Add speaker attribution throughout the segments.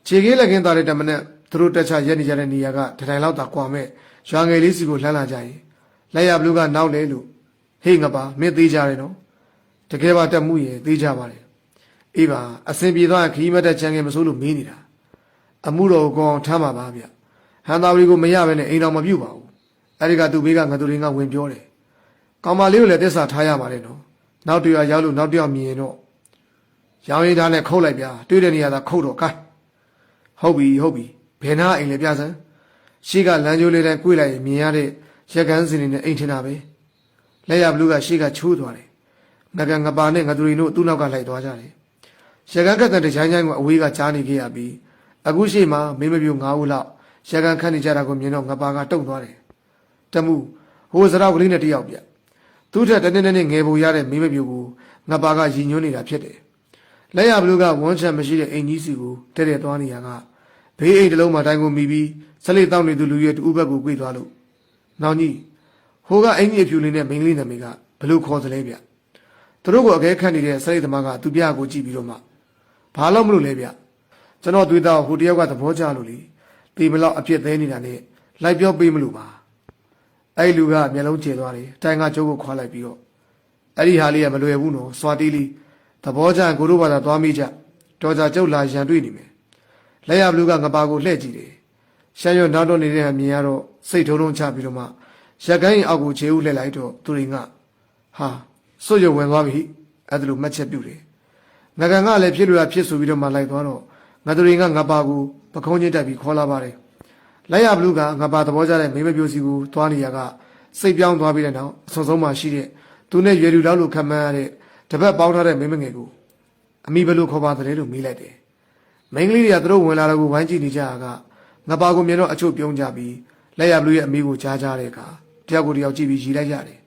Speaker 1: ခြေကင်းလက်ခင်းသားတဲ့တမနဲ့သူတို့တက်ချရက်နေကြတဲ့နေရာကတထိုင်လောက်သာကွာမဲ့ရွာငယ်လေးစီကိုလှမ်းလာကြရင်လက်ရဘလူးကနောက်လေလို့ဟေးငပါမင်းသေးကြတယ်နော်တကယ်ပါတက်မှုရင်သေးကြပါတယ်အေးပါအစင်ပြေသွားခီးမတ်တဲ့ချန်ငယ်မစိုးလို့မင်းနေတာအမှုတော်ကောင်ထမ်းပါပါဗျဟန်သားဝီကိုမရဘဲနဲ့အိမ်တော်မပြုတ်ပါဘူးအဲ့ဒီကသူ့ဘေးကငါတို့တွေကဝင်ပြောတယ်ကောင်မလေးကိုလည်းတစ္ဆာထားရပါတယ်နော်နောက်တရရောက်လို့နောက်တရမြင်ရင်တော့ရောင်ရည်သားနဲ့ခုတ်လိုက်ဗျာတွေ့တဲ့နေရာသာခုတ်တော့ကိုင်းဟုတ်ပြီဘယ်နာအိမ်လဲပြစမ်းရှေ့ကလမ်းကျိုးလေးတိုင်း꿰လိုက်ရင်မြင်ရတဲ့ရက်ကန်းစင်နေအိမ်ထင်တာပဲလက်ရဘလူးကရှေ့ကချိုးသွားတယ်ငကငပါနဲ့ငသူရီတို့သူ့နောက်ကလိုက်သွားကြတယ်ရက်ကန်းကတဲ့ချိုင်းချိုင်းကအဝေးကကြားနေခဲ့ရပြီးအခုရှေ့မှာမင်းမပြူ9ဦးလောက်ရက်ကန်းခန့်နေကြတာကိုမြင်တော့ငပါကတုံသွားတယ်တမှုဟိုစရောက်ကလေးနဲ့တယောက်ပြသူ့ထက်တနေ့ငယ်ပုံရတဲ့မင်းမပြူကိုငပါကရည်ညွှန်းနေတာဖြစ်တယ်လက်ရဘလူးကဝန်းချံမရှိတဲ့အိမ်ကြီးစီကိုတဲ့သွားနေရကဘေးအိမ်တစ်လုံးမှာတိုင်ကိုမိပြီးဆက်လက်တောင်းနေသူလူရဲ့တူဘက်ကို꿰သွားလို့နောင်ကြီးဟိုကအင်ကြီးအဖြူလေးနဲ့မိန်းကလေးနာမည်ကဘလို့ခေါ်စလဲဗျသူတို့ကိုအကဲခတ်နေတဲ့ဆက်လက်သမားကသူပြကိုကြည့်ပြီးတော့မှဘာလို့မလို့လဲဗျကျွန်တော်တွေးတော့ဟိုတယောက်ကသဘောကျလို့လေတေမလောက်အပြစ်သေးနေတာနဲ့လိုက်ပြောပေးမလို့ပါအဲ့လူကမျက်လုံးကျဲသွားတယ်တိုင်ကကျုပ်ကိုခွာလိုက်ပြီးတော့အဲ့ဒီဟာလေးကမလွယ်ဘူးနော်စွာတီးလေးသဘောကျကိုတို့ဘာသာသွားမိကြတော်ကြကျုပ်လာရန်တွေ့နေမယ်လက်ရဘလူးကငပါကိုလှည့်ကြည့်တယ်ရှမ်းရွနောက်တော့နေတဲ့ဟာမြင်ရတော့စိတ်ထုံးထုံးချပြီးတော့မှရက်ကိုင်းအောက်ကိုခြေဦးလှည့်လိုက်တော့သူတွေကဟာစွတ်ရွဝင်သွားပြီအဲ့ဒါလိုမှတ်ချက်ပြုတယ်ငကန်ကလည်းဖြစ်လို့ဖြစ်ဆိုပြီးတော့မှလိုက်သွားတော့ငါသူတွေကငပါကိုပခုံးချင်းတက်ပြီးခေါ်လာပါတယ်လက်ရဘလူးကငပါသဘောကျတဲ့မိမပြိုစီကိုသွားနေရကစိတ်ပြောင်းသွားပြီးတဲ့နောက်အဆုံဆုံးမှရှိတဲ့သူနဲ့ရွယ်လူလောက်လို့ခံမှန်းရတဲ့တပတ်ပေါင်းထားတဲ့မိမငယ်ကိုအမိဘလို့ခေါ်ပါတယ်လို့မေးလိုက်တယ်မိန်းကလေးတွေကသူတို့ဝင်လာတော့ကိုဝိုင်းကြည့်နေကြတာကငပါကိုမြင်တော့အချို့ပြုံးကြပြီးလက်ရဘလူးရဲ့အမိကိုကြားတဲ့အခါတယောက်ကိုတယောက်ကြည့်ပြီးရီလိုက်ရတယ်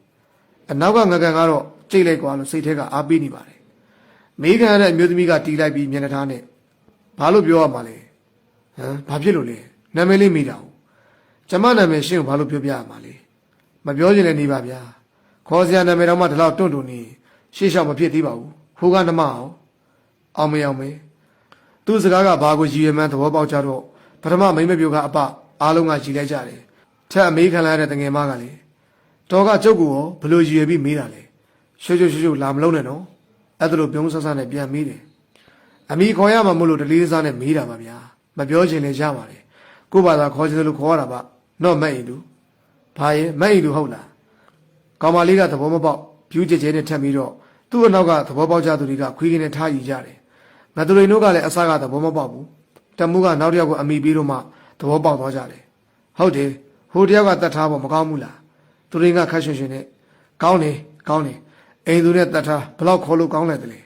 Speaker 1: အနောက်ကငကန်ကတော့ကြိတ်လိုက်ကွာလို့စိတ်ထဲကအားပေးနေပါတယ်မိခံရတဲ့အမျိုးသမီးကတီးလိုက်ပြီးမျက်နှာထားနဲ့ဘာလို့ပြောရမှာလဲဘာဖြစ်လို့လဲနာမည်လေးမိတာဟုတ်ကျမနာမည်ရှင်းကိုဘာလို့ပြောပြရမှာလဲမပြောချင်လည်းနေပါဗျာခေါ်စရာနာမည်တော့မှဒီလောက်တွန့်နေရှေ့လျှောက်မဖြစ်သေးပါဘူးဖိုးကနှမအောင်မေသူ့စကားကဘာကိုရည်ရွယ်မှန်းသဘောပေါက်ကြတော့ပထမမိမပြိုကအပအားလုံးကရည်လိုက်ကြတယ်ထက်အမေးခံလာတဲ့တငယ်မကလည်းတော်ကကျုပ်ကိုရောဘလို့ရည်ရွယ်ပြီးမေးတာလဲရှုပ်လာမလုံးနဲ့နော်အဲ့ဒါလိုပြုံးဆဆနဲ့ပြန်မေးတယ်အမိခေါ်ရမှာမလို့တလေးစားနဲ့မေးတာပါဗျာမပြောချင်လည်းရပါတယ်ကို့ဘာသာခေါ်ချင်တယ်လို့ခေါ်ရတာပါတော့မဲ့ရင်သူဘာရဲ့မဲ့ရင်သူဟုတ်လားကောင်မလေးကသဘောမပေါက်ပြူးကြဲကြဲနဲ့ထက်ပြီးတော့သူ့အနောက်ကသဘောပေါက်ကြသူတွေကခွေးကင်းနဲ့ထားယူကြတယ်ငါတို့တွေတို့ကလည်းအစားကသဘောမပေါက်ဘူးတမှုကနောက်တစ်ယောက်ကိုအမိပြီးတော့မှသဘောပေါက်သွားကြတယ်ဟုတ်တယ်ဟိုတယောက်ကတတ်ထားဖို့မကောင်းဘူးလားသူတွေကခက်ရှင်နဲ့ကောင်းတယ်အိမ်သူနဲ့တတ်ထားဘလောက်ခေါ်လို့ကောင်းလဲတလေ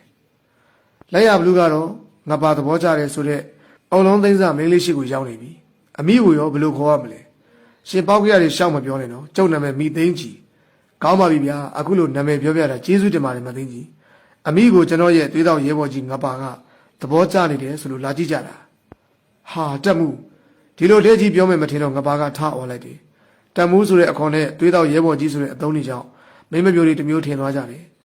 Speaker 1: လက်ရဘလူးကတော့ငါပါသဘောကျတယ်ဆိုတော့အုံလုံးသိန်းစားမင်းလေးရှိကိုရောက်နေပြီအမိကိုရောဘလို့ခေါ်ရမလဲရှင်ပေါက်ကြရတွေရှောက်မပြောနဲ့နော်ကျုပ်နာမည်မိသိန်းကြီးကောင်းပါပြီဗျာအခုလိုနာမည်ပြောပြတာကျေးဇူးတင်ပါတယ်မသိန်းကြီးအမိကိုကျွန်တော်ရဲ့သွေးတော်ရဲဘော်ကြီးငါပါကသဘောကျနေတယ်ဆိုလို့လာကြည့်ကြတာဟာတက်မှုဒီလိုတဲ့ကြီးပြောမယ်မထင်တော့ငါပါကထားអော်လိုက်တယ်တက်မှုဆိုတဲ့အခွန်နဲ့သွေးတော်ရဲဘော်ကြီးဆိုတဲ့အသုံးတွေကြောင့်မိမမျိုးတွေတစ်မျိုးထင်သွားကြတယ်